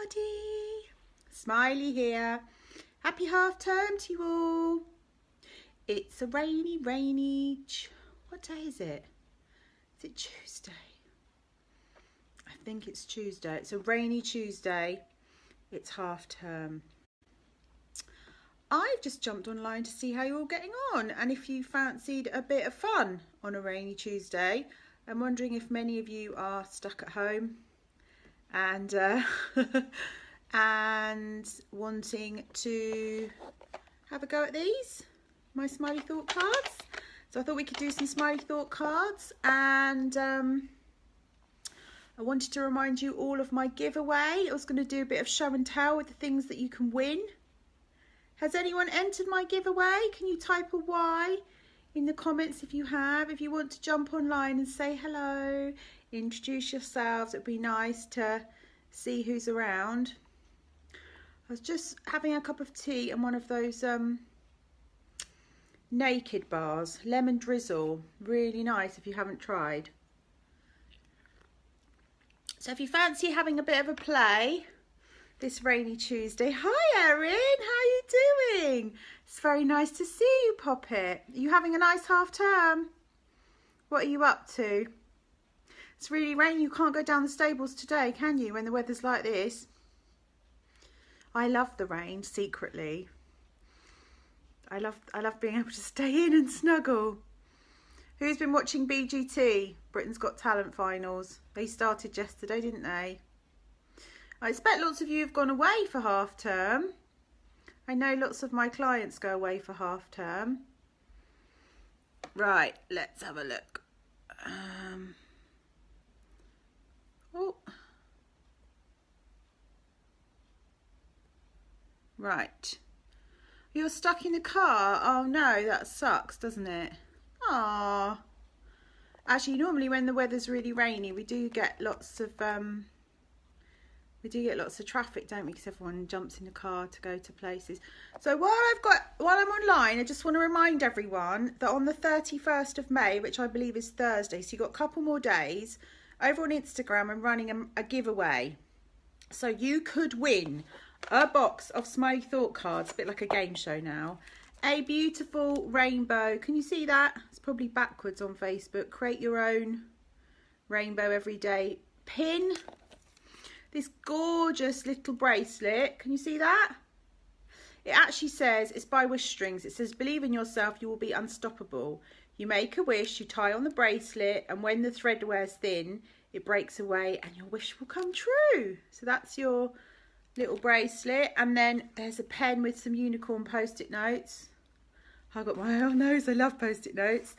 everybody, Smiley here. Happy half term to you all. It's a rainy, what day is it? Is it Tuesday? I think it's Tuesday. It's a rainy Tuesday. It's half term. I've just jumped online to see how you're all getting on and if you fancied a bit of fun on a rainy Tuesday. I'm wondering if many of you are stuck at home and and wanting to have a go at these, my Smiley Thought cards. So I thought we could do some Smiley Thought cards, and I wanted to remind you all of my giveaway. I was going to do a bit of show and tell with the things that you can win. Has anyone entered my giveaway? Can you type a Y in the comments if you have? If you want to jump online and say hello, introduce yourselves, it'd be nice to see who's around. I was just having a cup of tea and one of those naked bars, lemon drizzle, really nice if you haven't tried. So if you fancy having a bit of a play this rainy Tuesday. Hi Erin, how are you doing? It's very nice to see you, Poppet. Are you having a nice half term? What are you up to? It's really raining. You can't go down the stables today, can you, when the weather's like this? I love the rain secretly. I love being able to stay in and snuggle. Who's been watching BGT? Britain's Got Talent finals. They started yesterday, didn't they? I expect lots of you have gone away for half term. I know lots of my clients go away for half term. Right, let's have a look. Oh. Right. You're stuck in the car? Oh no, that sucks, doesn't it? Ah. Actually, normally when the weather's really rainy, we do get lots of traffic, don't we? Because everyone jumps in the car to go to places. So while I'm online, I just want to remind everyone that on the 31st of May, which I believe is Thursday, so you've got a couple more days, over on Instagram I'm running a giveaway. So you could win a box of Smiley Thought cards, a bit like a game show now. A beautiful rainbow. Can you see that? It's probably backwards on Facebook. Create your own rainbow everyday pin. This gorgeous little bracelet. Can you see that? It actually says, it's by Wish Strings. It says, believe in yourself, you will be unstoppable. You make a wish, you tie on the bracelet, and when the thread wears thin, it breaks away and your wish will come true. So that's your little bracelet. And then there's a pen with some unicorn post-it notes. I got my own nose. I love post-it notes.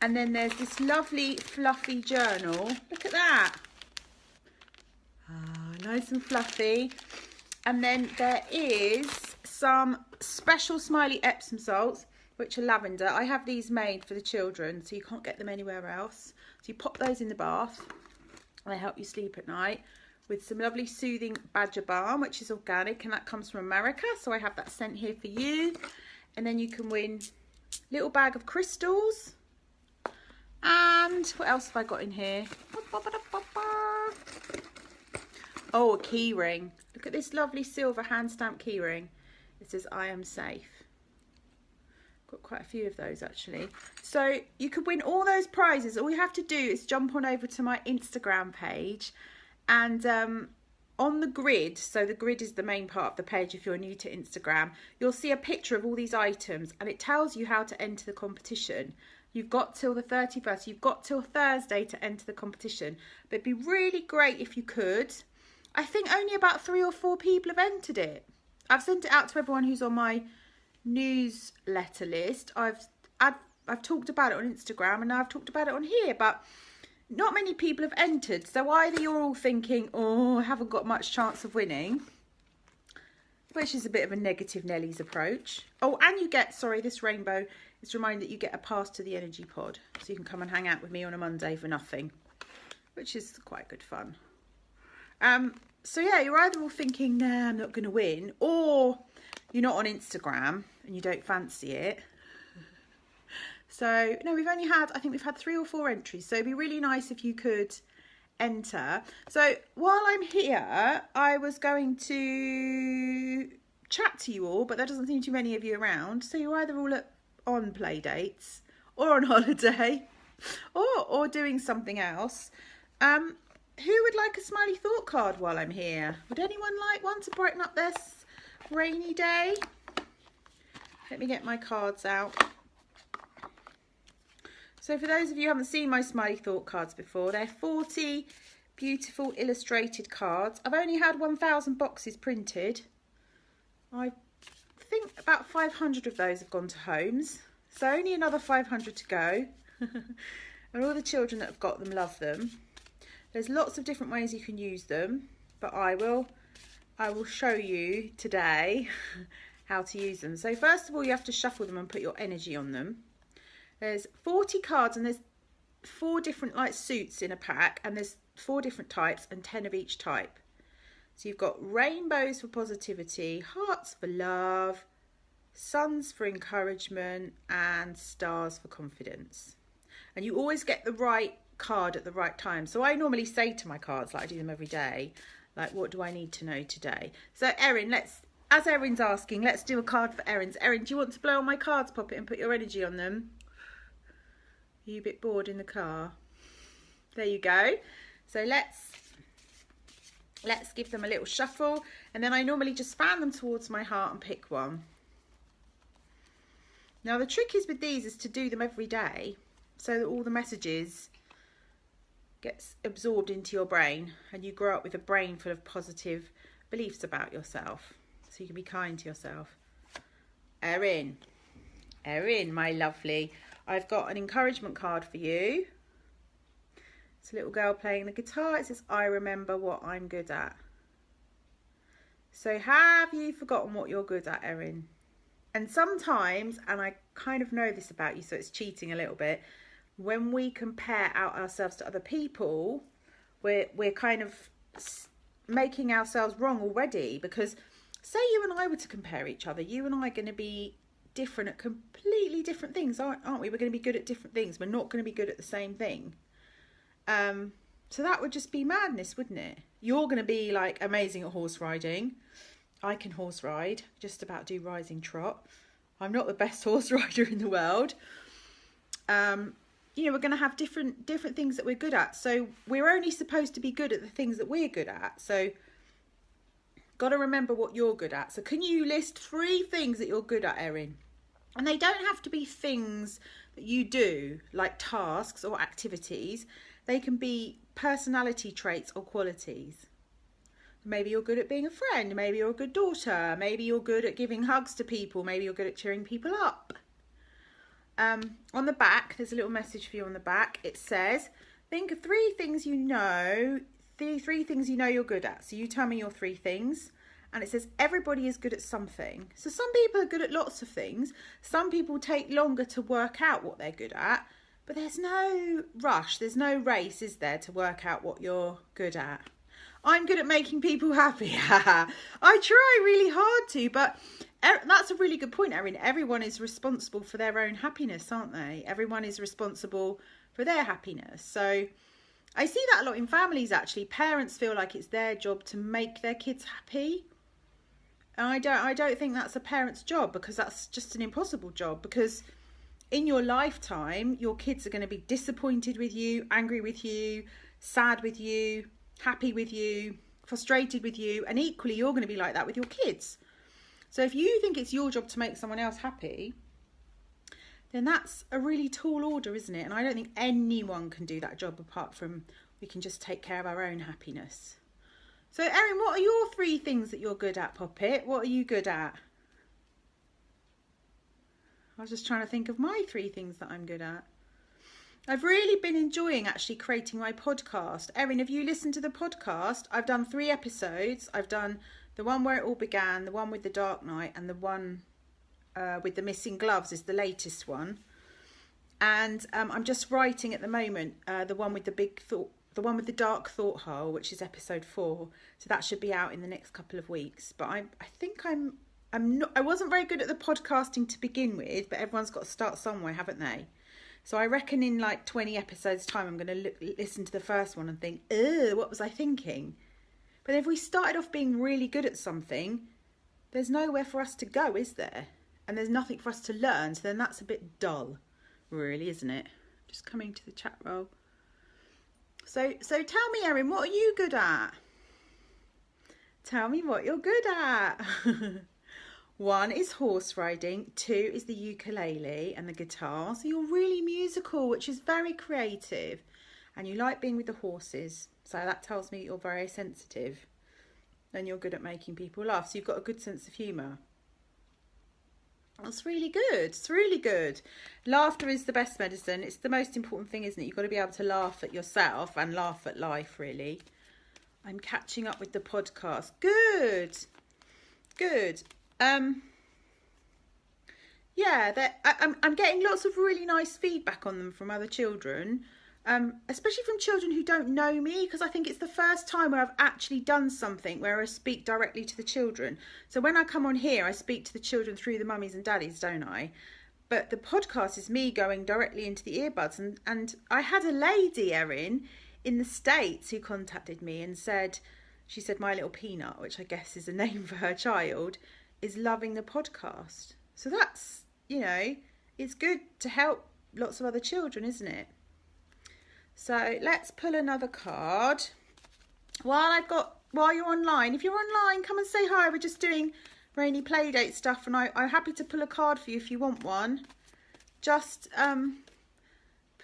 And then there's this lovely fluffy journal. Look at that. Ah, nice and fluffy. And then there is some special Smiley Epsom salts, which are lavender. I have these made for the children, so you can't get them anywhere else. So you pop those in the bath, and they help you sleep at night, with some lovely soothing badger balm, which is organic, and that comes from America. So I have that sent here for you. And then you can win a little bag of crystals. And what else have I got in here? Oh, a key ring. Look at this lovely silver hand stamp key ring. It says, I am safe. Got quite a few of those actually. So you could win all those prizes. All you have to do is jump on over to my Instagram page, and on the grid, so the grid is the main part of the page if you're new to Instagram, you'll see a picture of all these items and it tells you how to enter the competition. You've got till the 31st, you've got till Thursday to enter the competition. But it'd be really great if you could. I think only about 3 or 4 people have entered it. I've sent it out to everyone who's on my newsletter list. I've talked about it on Instagram and now I've talked about it on here, but not many people have entered. So either you're all thinking, oh, I haven't got much chance of winning, which is a bit of a negative Nelly's approach. Oh, and you get, sorry, this rainbow is a reminder that you get a pass to the energy pod. So you can come and hang out with me on a Monday for nothing, which is quite good fun. So yeah, you're either all thinking, nah, I'm not going to win, or you're not on Instagram and you don't fancy it. So no, we've only had, I think we've had 3 or 4 entries. So it'd be really nice if you could enter. So while I'm here, I was going to chat to you all, but there doesn't seem too many of you around. So you're either all on play dates or on holiday or doing something else. Who would like a smiley thought card while I'm here? Would anyone like one to brighten up this rainy day? Let me get my cards out. So for those of you who haven't seen my smiley thought cards before, they're 40 beautiful illustrated cards. I've only had 1,000 boxes printed. I think about 500 of those have gone to homes. So only another 500 to go. And all the children that have got them love them. There's lots of different ways you can use them, but I will show you today how to use them. So first of all, you have to shuffle them and put your energy on them. There's 40 cards and there's 4 different like suits in a pack, and there's 4 different types and 10 of each type. So you've got rainbows for positivity, hearts for love, suns for encouragement, and stars for confidence. And you always get the right card at the right time. So I normally say to my cards, like I do them every day, like, what do I need to know today? So Erin, as Erin's asking, let's do a card for Erin's. Erin, do you want to blow on my cards, pop it, and put your energy on them? Are you a bit bored in the car? There you go. So let's give them a little shuffle, and then I normally just fan them towards my heart and pick one. Now the trick is with these is to do them every day so that all the messages gets absorbed into your brain and you grow up with a brain full of positive beliefs about yourself, so you can be kind to yourself. Erin, my lovely, I've got an encouragement card for you. It's a little girl playing the guitar. It says, I remember what I'm good at. So have you forgotten what you're good at, Erin? And sometimes, and I kind of know this about you, so it's cheating a little bit, when we compare ourselves to other people, we're kind of making ourselves wrong already, because say you and I were to compare each other, you and I are going to be different at completely different things, aren't we? We're going to be good at different things. We're not going to be good at the same thing. So that would just be madness, wouldn't it? You're going to be like amazing at horse riding. I can horse ride, just about do rising trot. I'm not the best horse rider in the world. You know, we're going to have different things that we're good at. So we're only supposed to be good at the things that we're good at. So got to remember what you're good at. So can you list 3 things that you're good at, Erin? And they don't have to be things that you do, like tasks or activities. They can be personality traits or qualities. Maybe you're good at being a friend. Maybe you're a good daughter. Maybe you're good at giving hugs to people. Maybe you're good at cheering people up. On the back, there's a little message for you on the back. It says, think of 3 things you know, the 3 things you know you're good at. So you tell me your 3 things. And it says everybody is good at something. So some people are good at lots of things. Some people take longer to work out what they're good at. But there's no rush. There's no race, is there, to work out what you're good at? I'm good at making people happy. I try really hard to, but that's a really good point, Erin. Everyone is responsible for their own happiness, aren't they? Everyone is responsible for their happiness. So I see that a lot in families, actually. Parents feel like it's their job to make their kids happy. And I don't think that's a parent's job, because that's just an impossible job, because in your lifetime, your kids are going to be disappointed with you, angry with you, sad with you, happy with you, frustrated with you, and equally you're going to be like that with your kids. So if you think it's your job to make someone else happy, then that's a really tall order, isn't it? And I don't think anyone can do that job apart from we can just take care of our own happiness. So Erin, what are your 3 things that you're good at, Poppet? What are you good at? I was just trying to think of my 3 things that I'm good at. I've really been enjoying actually creating my podcast. Erin, have you listened to the podcast? I've done 3 episodes. I've done the one where it all began, the one with the Dark Knight, and the one with the missing gloves is the latest one. And I'm just writing at the moment the one with the big thought, the one with the dark thought hole, which is episode 4. So that should be out in the next couple of weeks. But I think I wasn't very good at the podcasting to begin with, but everyone's got to start somewhere, haven't they? So I reckon in like 20 episodes time, I'm going to listen to the first one and think, ugh, what was I thinking? But if we started off being really good at something, there's nowhere for us to go, is there? And there's nothing for us to learn. So then that's a bit dull, really, isn't it? Just coming to the chat roll. So tell me, Erin, what are you good at? Tell me what you're good at. 1 is horse riding, 2 is the ukulele and the guitar. So you're really musical, which is very creative. And you like being with the horses. So that tells me you're very sensitive. And you're good at making people laugh. So you've got a good sense of humour. That's really good. It's really good. Laughter is the best medicine. It's the most important thing, isn't it? You've got to be able to laugh at yourself and laugh at life, really. I'm catching up with the podcast. Good. Good. Yeah, I'm getting lots of really nice feedback on them from other children, especially from children who don't know me, because I think it's the first time where I've actually done something where I speak directly to the children. So when I come on here, I speak to the children through the mummies and daddies, don't I? But the podcast is me going directly into the earbuds. And I had a lady, Erin, in the States who contacted me and said, she said My Little Peanut, which I guess is a name for her child, is loving the podcast. So that's, you know, it's good to help lots of other children, isn't it? So let's pull another card. While you're online, if you're online, come and say hi. We're just doing rainy playdate stuff, and I'm happy to pull a card for you if you want one. Just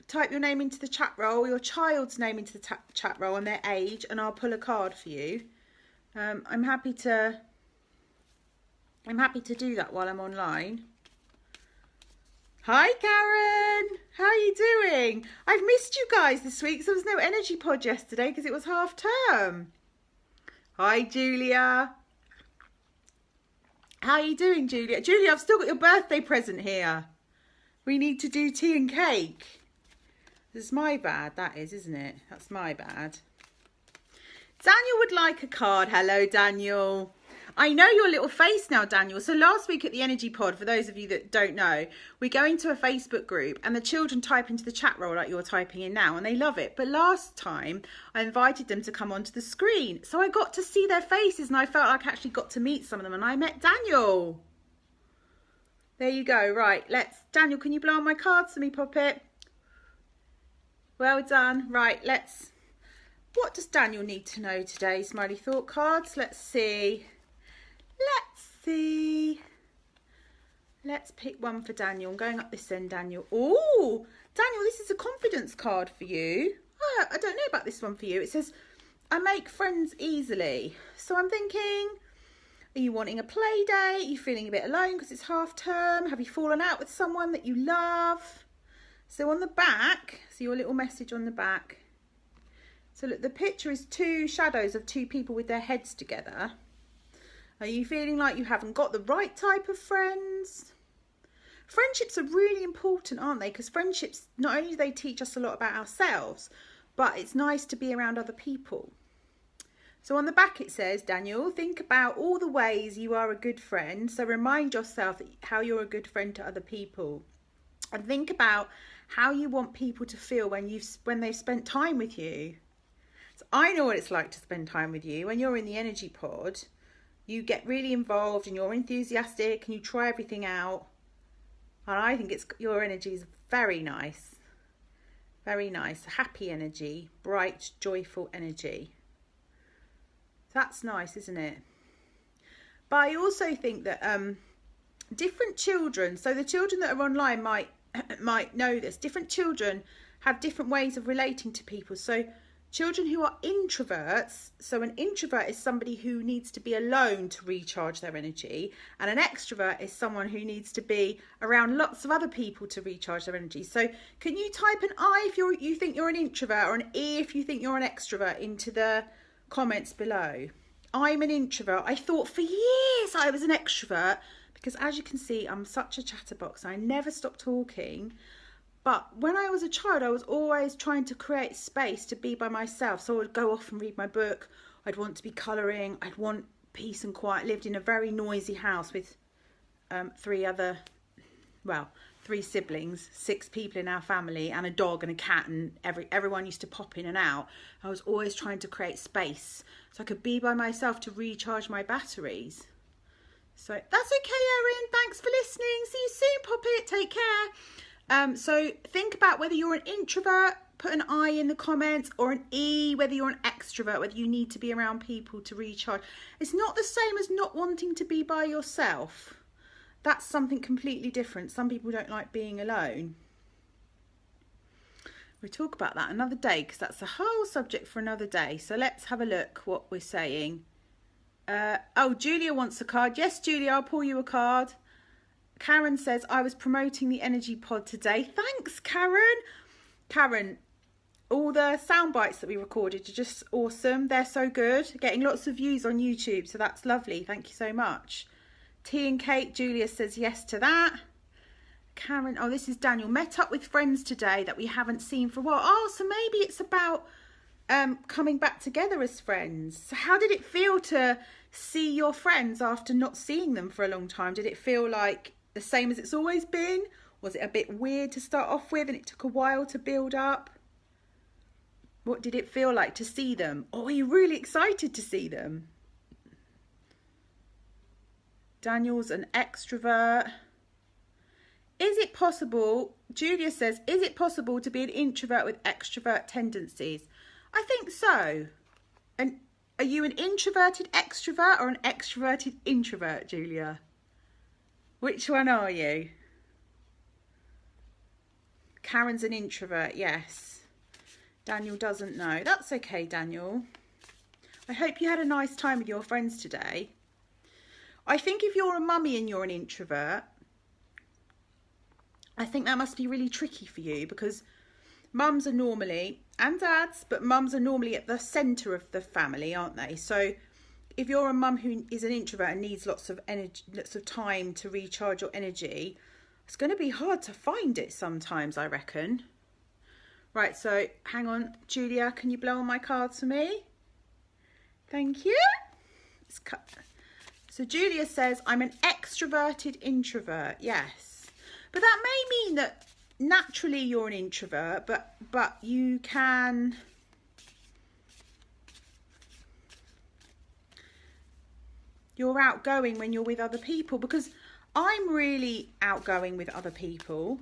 type your name into the chat roll, your child's name into the chat roll and their age, and I'll pull a card for you. I'm happy to do that while I'm online. Hi Karen, how are you doing? I've missed you guys this week, so there was no energy pod yesterday because it was half term. Hi Julia. How are you doing, Julia? Julia, I've still got your birthday present here. We need to do tea and cake. This is my bad, that is, isn't it? That's my bad. Daniel would like a card. Hello, Daniel. I know your little face now, Daniel. So last week at the Energy Pod, for those of you that don't know, we go into a Facebook group and the children type into the chat roll like you're typing in now, and they love it. But last time I invited them to come onto the screen, so I got to see their faces and I felt like I actually got to meet some of them, and I met Daniel. There you go. Right, Daniel, can you blow on my cards for me, Poppet? Well done. Right, what does Daniel need to know today? Smiley thought cards. Let's see. Let's pick one for Daniel. I'm going up this end, Daniel. Oh, Daniel, this is a confidence card for you. Oh, I don't know about this one for you. It says, I make friends easily. So I'm thinking, are you wanting a play date? Are you feeling a bit alone because it's half term? Have you fallen out with someone that you love? So on the back, see your little message on the back. So look, the picture is 2 shadows of 2 people with their heads together. Are you feeling like you haven't got the right type of friends? Friendships are really important, aren't they? Because friendships, not only do they teach us a lot about ourselves, but it's nice to be around other people. So on the back it says, Daniel, think about all the ways you are a good friend. So remind yourself how you're a good friend to other people. And think about how you want people to feel when they've spent time with you. So I know what it's like to spend time with you. When you're in the energy pod, you get really involved and you're enthusiastic and you try everything out. And I think your energy is very nice. Very nice. Happy energy. Bright, joyful energy. That's nice, isn't it? But I also think that different children, so the children that are online might know this, different children have different ways of relating to people. So children who are introverts, so an introvert is somebody who needs to be alone to recharge their energy, and an extrovert is someone who needs to be around lots of other people to recharge their energy. So can you type an I if you think you're an introvert, or an E if you think you're an extrovert, into the comments below? I'm an introvert. I thought for years I was an extrovert, because as you can see, I'm such a chatterbox. I never stop talking. But when I was a child, I was always trying to create space to be by myself. So I would go off and read my book. I'd want to be colouring. I'd want peace and quiet. Lived in a very noisy house with 3 3 siblings, 6 people in our family, and a dog and a cat, and everyone used to pop in and out. I was always trying to create space so I could be by myself to recharge my batteries. So that's okay, Erin. Thanks for listening. See you soon, Poppet. Take care. So think about whether you're an introvert, put an I in the comments, or an E, whether you're an extrovert, whether you need to be around people to recharge. It's not the same as not wanting to be by yourself. That's something completely different. Some people don't like being alone. We'll talk about that another day because that's a whole subject for another day. So let's have a look what we're saying. Oh, Julia wants a card. Yes, Julia, I'll pull you a card. Karen says, I was promoting the energy pod today. Thanks, Karen. Karen, all the sound bites that we recorded are just awesome. They're so good. Getting lots of views on YouTube, so that's lovely. Thank you so much. Tea and cake, Julia says yes to that. Karen, oh, this is Daniel. Met up with friends today that we haven't seen for a while. Oh, so maybe it's about coming back together as friends. So how did it feel to see your friends after not seeing them for a long time? Did it feel like the same as it's always been? Was it a bit weird to start off with and it took a while to build up? What did it feel like to see them? Or were you really excited to see them? Daniel's an extrovert. Is it possible, Julia says, is it possible to be an introvert with extrovert tendencies? I think so. And are you an introverted extrovert or an extroverted introvert, Julia? Which one are you? Karen's an introvert, yes. Daniel doesn't know. That's okay, Daniel. I hope you had a nice time with your friends today. I think if you're a mummy and you're an introvert, I think that must be really tricky for you because mums are normally, and dads, but mums are normally at the centre of the family, aren't they? So if you're a mum who is an introvert and needs lots of energy, lots of time to recharge your energy, it's going to be hard to find it sometimes, I reckon. Right, so hang on, Julia, can you blow on my cards for me? Thank you. Let's cut. So Julia says, I'm an extroverted introvert. Yes. But that may mean that naturally you're an introvert, but you can... You're outgoing when you're with other people, because I'm really outgoing with other people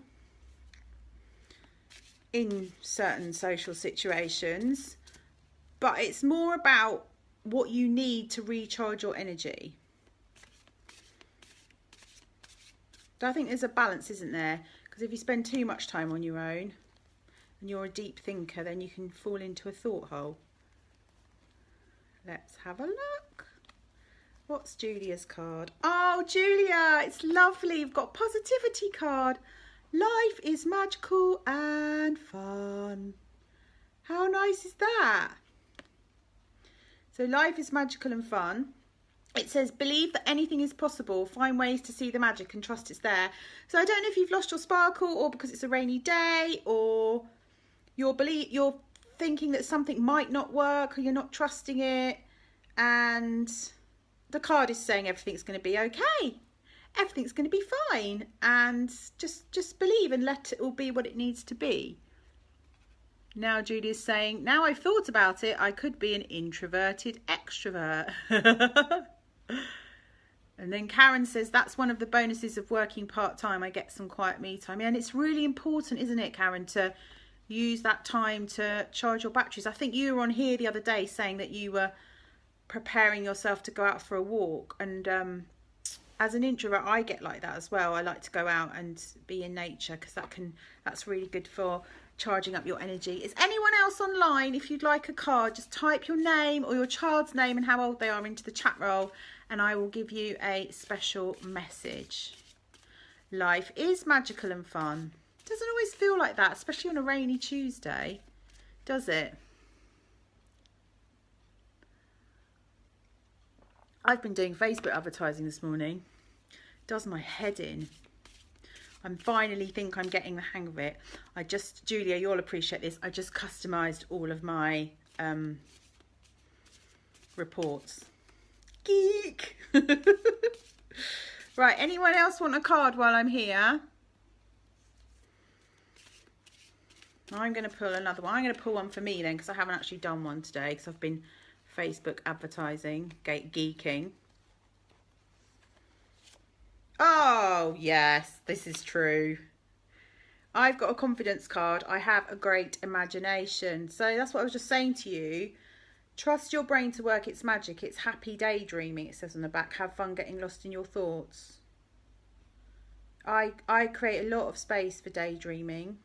in certain social situations, but it's more about what you need to recharge your energy. I think there's a balance, isn't there? Because if you spend too much time on your own and you're a deep thinker, then you can fall into a thought hole. Let's have a look. What's Julia's card? Oh, Julia, it's lovely. You've got a positivity card. Life is magical and fun. How nice is that? So life is magical and fun. It says, believe that anything is possible, find ways to see the magic and trust it's there. So I don't know if you've lost your sparkle or because it's a rainy day or you're thinking that something might not work or you're not trusting it. And the card is saying everything's going to be okay. Everything's going to be fine. And just believe and let it all be what it needs to be. Now Judy's saying, now I've thought about it, I could be an introverted extrovert. And then Karen says, that's one of the bonuses of working part-time. I get some quiet me time. Yeah, and it's really important, isn't it, Karen, to use that time to charge your batteries. I think you were on here the other day saying that you were preparing yourself to go out for a walk. And as an introvert, I get like that as well. I like to go out and be in nature because that's really good for charging up your energy. Is anyone else online? If you'd like a card, just type your name or your child's name and how old they are into the chat roll, and I will give you a special message. Life is magical and fun. Doesn't always feel like that, especially on a rainy Tuesday, does it? I've been doing Facebook advertising this morning. Does my head in. I finally think I'm getting the hang of it. Julia, you'll appreciate this. I just customised all of my reports. Geek! Right, anyone else want a card while I'm here? I'm going to pull another one. I'm going to pull one for me then, because I haven't actually done one today because I've been Facebook advertising, geeking. Oh, yes, this is true. I've got a confidence card. I have a great imagination. So that's what I was just saying to you. Trust your brain to work its magic. It's happy daydreaming, it says on the back. Have fun getting lost in your thoughts. I create a lot of space for daydreaming.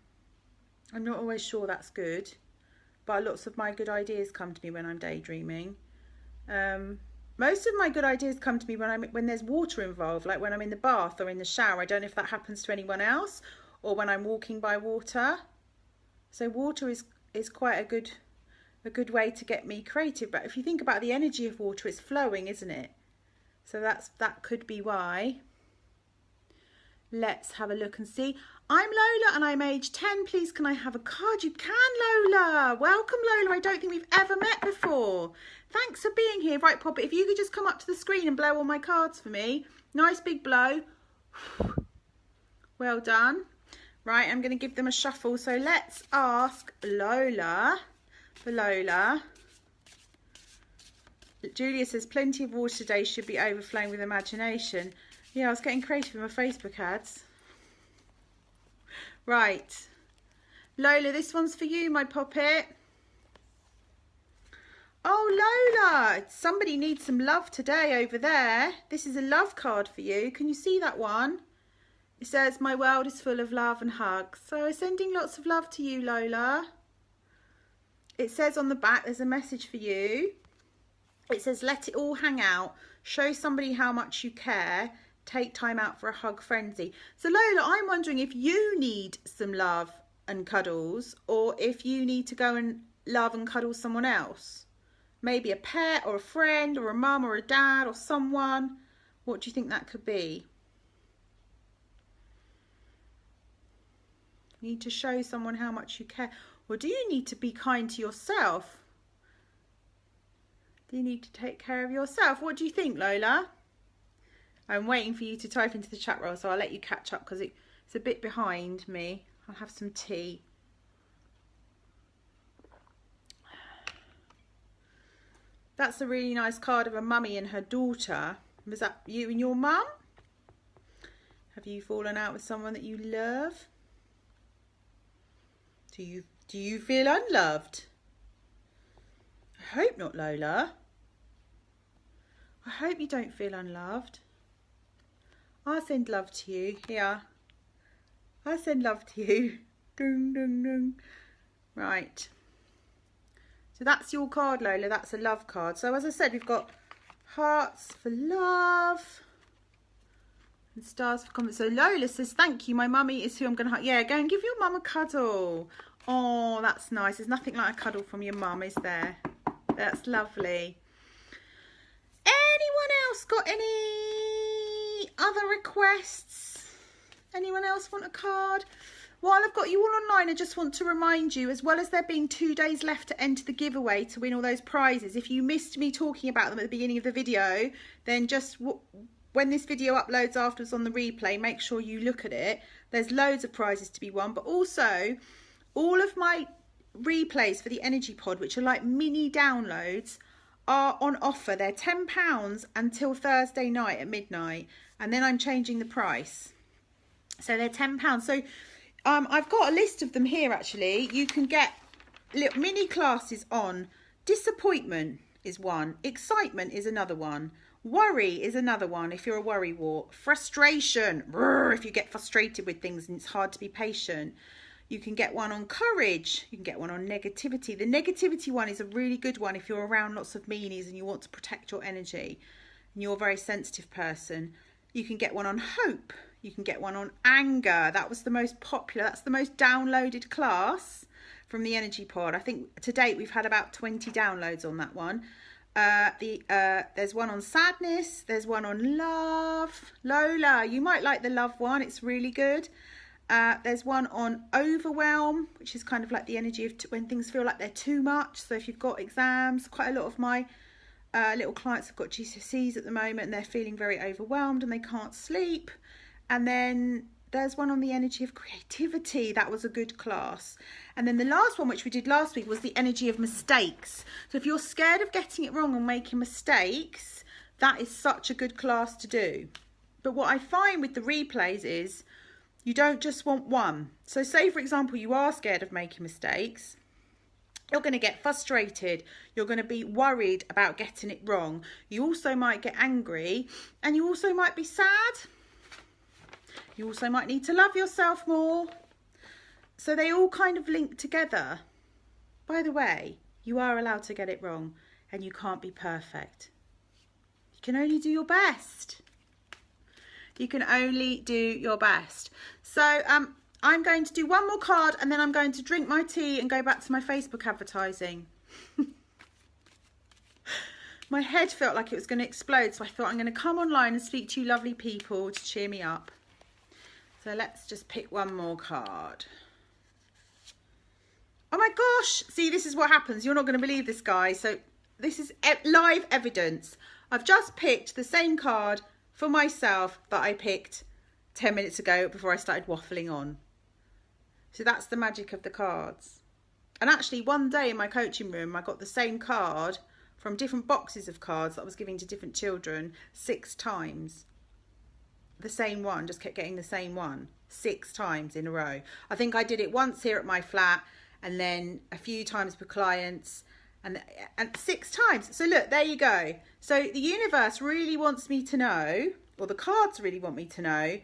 I'm not always sure that's good, but lots of my good ideas come to me when I'm daydreaming. Most of my good ideas come to me when there's water involved, like when I'm in the bath or in the shower. I don't know if that happens to anyone else, or when I'm walking by water. So water is quite a good way to get me creative. But if you think about the energy of water, it's flowing, isn't it? So that could be why. Let's have a look and see. I'm Lola and I'm age 10. Please, can I have a card? You can, Lola. Welcome, Lola. I don't think we've ever met before. Thanks for being here. Right, Pop, if you could just come up to the screen and blow all my cards for me. Nice big blow. Well done. Right, I'm going to give them a shuffle. So let's ask Lola. For Lola. Julia says, plenty of water today, should be overflowing with imagination. Yeah, I was getting creative in my Facebook ads. Right. Lola, this one's for you, my poppet. Oh, Lola, somebody needs some love today over there. This is a love card for you. Can you see that one? It says, my world is full of love and hugs. So sending lots of love to you, Lola. It says on the back, there's a message for you. It says, let it all hang out. Show somebody how much you care. Take time out for a hug frenzy. So Lola, I'm wondering if you need some love and cuddles, or if you need to go and love and cuddle someone else. Maybe a pet or a friend or a mum or a dad or someone. What do you think that could be? You need to show someone how much you care. Or do you need to be kind to yourself? Do you need to take care of yourself? What do you think, Lola? I'm waiting for you to type into the chat roll, so I'll let you catch up because it's a bit behind me. I'll have some tea. That's a really nice card of a mummy and her daughter. Was that you and your mum? Have you fallen out with someone that you love? Do you feel unloved? I hope not, Lola. I hope you don't feel unloved. I'll send love to you. Here. I'll send love to you. Dun, dun, dun. Right. So that's your card, Lola. That's a love card. So as I said, we've got hearts for love and stars for confidence. So Lola says, thank you. My mummy is who I'm going to hug. Yeah, go and give your mum a cuddle. Oh, that's nice. There's nothing like a cuddle from your mum, is there? That's lovely. Anyone else got any other requests? Anyone else want a card? While I've got you all online, I just want to remind you, as well as there being 2 days left to enter the giveaway to win all those prizes, if you missed me talking about them at the beginning of the video, then just when this video uploads afterwards on the replay, make sure you look at it. There's loads of prizes to be won, but also all of my replays for the Energy Pod, which are like mini downloads, are on offer. They're £10 until Thursday night at midnight, and then I'm changing the price. So they're £10. So I've got a list of them here actually. You can get little mini classes on disappointment is one, excitement is another one, worry is another one if you're a worrywart, frustration, if you get frustrated with things and it's hard to be patient. You can get one on courage. You can get one on negativity. The negativity one is a really good one if you're around lots of meanies and you want to protect your energy and you're a very sensitive person. You can get one on hope. You can get one on anger. That was the most popular. That's the most downloaded class from the Energy Pod. I think to date we've had about 20 downloads on that one. There's one on sadness. There's one on love. Lola, you might like the love one. It's really good. There's one on overwhelm, which is kind of like the energy of when things feel like they're too much. So if you've got exams, quite a lot of my little clients have got GCSEs at the moment and they're feeling very overwhelmed and they can't sleep. And then there's one on the energy of creativity. That was a good class. And then the last one, which we did last week, was the energy of mistakes. So if you're scared of getting it wrong and making mistakes, that is such a good class to do. But what I find with the replays is you don't just want one. So say, for example, you are scared of making mistakes. You're going to get frustrated. You're going to be worried about getting it wrong. You also might get angry, and you also might be sad. You also might need to love yourself more. So they all kind of link together. By the way, you are allowed to get it wrong, and you can't be perfect. You can only do your best. You can only do your best. So I'm going to do one more card, and then I'm going to drink my tea and go back to my Facebook advertising. My head felt like it was going to explode, so I thought I'm going to come online and speak to you lovely people to cheer me up. So let's just pick one more card. Oh my gosh, see, this is what happens. You're not going to believe this, guys. So this is live evidence. I've just picked the same card for myself that I picked 10 minutes ago before I started waffling on. So that's the magic of the cards. And actually one day in my coaching room, I got the same card from different boxes of cards that I was giving to different children 6 times. The same one, just kept getting the same one 6 times in a row. I think I did it once here at my flat, and then a few times with clients, and 6 times. So look, there you go. So the universe really wants me to know, or the cards really want me to know,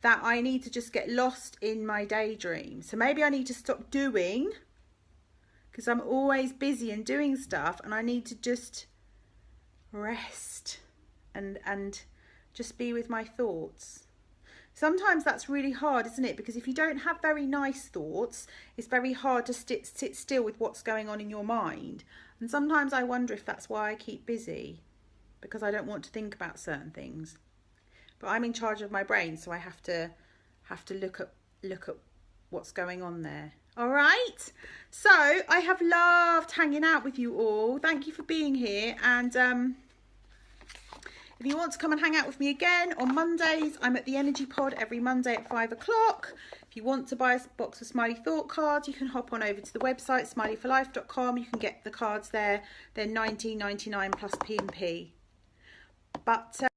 that I need to just get lost in my daydream. So maybe I need to stop doing, because I'm always busy and doing stuff, and I need to just rest and just be with my thoughts. Sometimes that's really hard, isn't it? Because if you don't have very nice thoughts, it's very hard to sit still with what's going on in your mind. And sometimes I wonder if that's why I keep busy, because I don't want to think about certain things. But I'm in charge of my brain, so I have to look at what's going on there. All right. So I have loved hanging out with you all. Thank you for being here. And if you want to come and hang out with me again on Mondays, I'm at the Energy Pod every Monday at 5 o'clock. If you want to buy a box of Smiley Thought cards, you can hop on over to the website, smileyforlife.com. You can get the cards there. They're $19.99 plus P&P. But